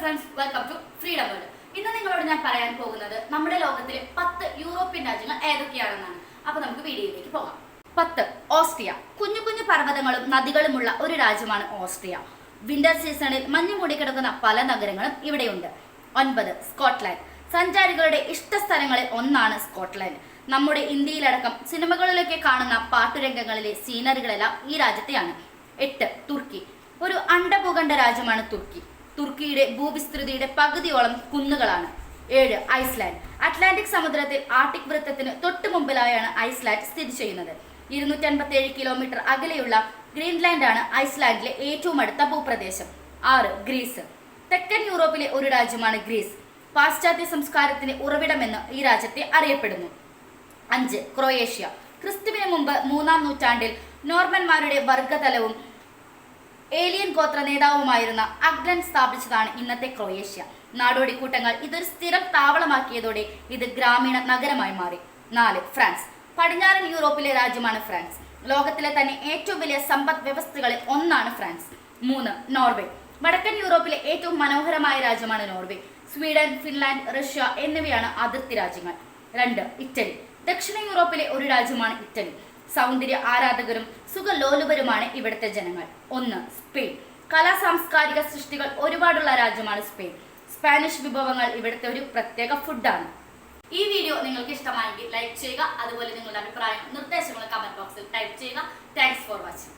Friends, welcome to freedom world. ഇന്ന് നിങ്ങളോട് ഞാൻ പറയാൻ പോകുന്നത് നമ്മുടെ ലോകത്തിലെ 10 യൂറോപ്യൻ രാജ്യങ്ങൾ ഏതൊക്കെയാണെന്നാണ്. അപ്പൊ നമുക്ക് വീഡിയോയിലേക്ക് പോകാം. 10. ഓസ്ട്രിയ. കുഞ്ഞു കുഞ്ഞു പർവ്വതങ്ങളും നദികളുമുള്ള ഒരു രാജ്യമാണ് ഓസ്ട്രിയ. വിന്റർ സീസണിൽ മഞ്ഞ് മൂടിക്കിടക്കുന്ന പല നഗരങ്ങളും ഇവിടെയുണ്ട്. 9. സ്കോട്ട്ലാൻഡ്. സഞ്ചാരികളുടെ ഇഷ്ടസ്ഥലങ്ങളിൽ ഒന്നാണ് സ്കോട്ട്ലാൻഡ്. നമ്മുടെ ഇന്ത്യയിലടക്കം സിനിമകളിലൊക്കെ കാണുന്ന പാട്ടുരംഗങ്ങളിലെ സീനറികളെല്ലാം ഈ രാജ്യത്തെയാണ്. 8. തുർക്കി. ഒരു അണ്ഡഭൂഖണ്ഡ രാജ്യമാണ് തുർക്കി. തുർക്കിയുടെ ഭൂവിസ്തൃതിയുടെ പകുതിയോളം കുന്നുകളാണ്. 7. ഐസ്ലാൻഡ്. അറ്റ്ലാന്റിക് സമുദ്രത്തിൽ ആർട്ടിക് വൃത്തത്തിന് തൊട്ടു മുമ്പിലായാണ് ഐസ്ലാൻഡ് സ്ഥിതി ചെയ്യുന്നത്. 257 കിലോമീറ്റർ അകലെയുള്ള ഗ്രീൻലാൻഡാണ് ഐസ്ലാൻഡിലെ ഏറ്റവും അടുത്ത ഭൂപ്രദേശം. 6. ഗ്രീസ്. തെക്കൻ യൂറോപ്പിലെ ഒരു രാജ്യമാണ് ഗ്രീസ്. പാശ്ചാത്യ സംസ്കാരത്തിന്റെ ഉറവിടമെന്ന് ഈ രാജ്യത്തെ അറിയപ്പെടുന്നു. 5. ക്രൊയേഷ്യ. ക്രിസ്തുവിന് മുമ്പ് 3-ാം നൂറ്റാണ്ടിൽ നോർമന്മാരുടെ വർഗതലവും ഏലിയൻ ഗോത്ര നേതാവുമായിരുന്ന അഗ്ലൻ സ്ഥാപിച്ചതാണ് ഇന്നത്തെ ക്രൊയേഷ്യ. നാടോടിക്കൂട്ടങ്ങൾ ഇതൊരു സ്ഥിരം താവളമാക്കിയതോടെ ഇത് ഗ്രാമീണ നഗരമായി മാറി. 4. ഫ്രാൻസ്. പടിഞ്ഞാറൻ യൂറോപ്പിലെ രാജ്യമാണ് ഫ്രാൻസ്. ലോകത്തിലെ തന്നെ ഏറ്റവും വലിയ സമ്പദ് വ്യവസ്ഥകളിൽ ഒന്നാണ് ഫ്രാൻസ്. 3. നോർവേ. വടക്കൻ യൂറോപ്പിലെ ഏറ്റവും മനോഹരമായ രാജ്യമാണ് നോർവേ. സ്വീഡൻ, ഫിൻലാൻഡ്, റഷ്യ എന്നിവയാണ് അതിർത്തി രാജ്യങ്ങൾ. 2. ഇറ്റലി. ദക്ഷിണ യൂറോപ്പിലെ ഒരു രാജ്യമാണ് ഇറ്റലി. സൗന്ദര്യ ആരാധകരും സുഖലോലുപരുമാണ് ഇവിടുത്തെ ജനങ്ങൾ. 1. സ്പെയിൻ. സാംസ്കാരിക സൃഷ്ടികൾ ഒരുപാടുള്ള രാജ്യമാണ് സ്പെയിൻ. സ്പാനിഷ് വിഭവങ്ങൾ ഇവിടുത്തെ ഒരു പ്രത്യേക ഫുഡാണ്. ഈ വീഡിയോ നിങ്ങൾക്ക് ഇഷ്ടമായെങ്കിൽ ലൈക്ക് ചെയ്യുക. അതുപോലെ നിങ്ങളുടെ അഭിപ്രായം നിർദ്ദേശങ്ങൾ കമന്റ് ബോക്സിൽ ടൈപ്പ് ചെയ്യുക. Thanks for watching.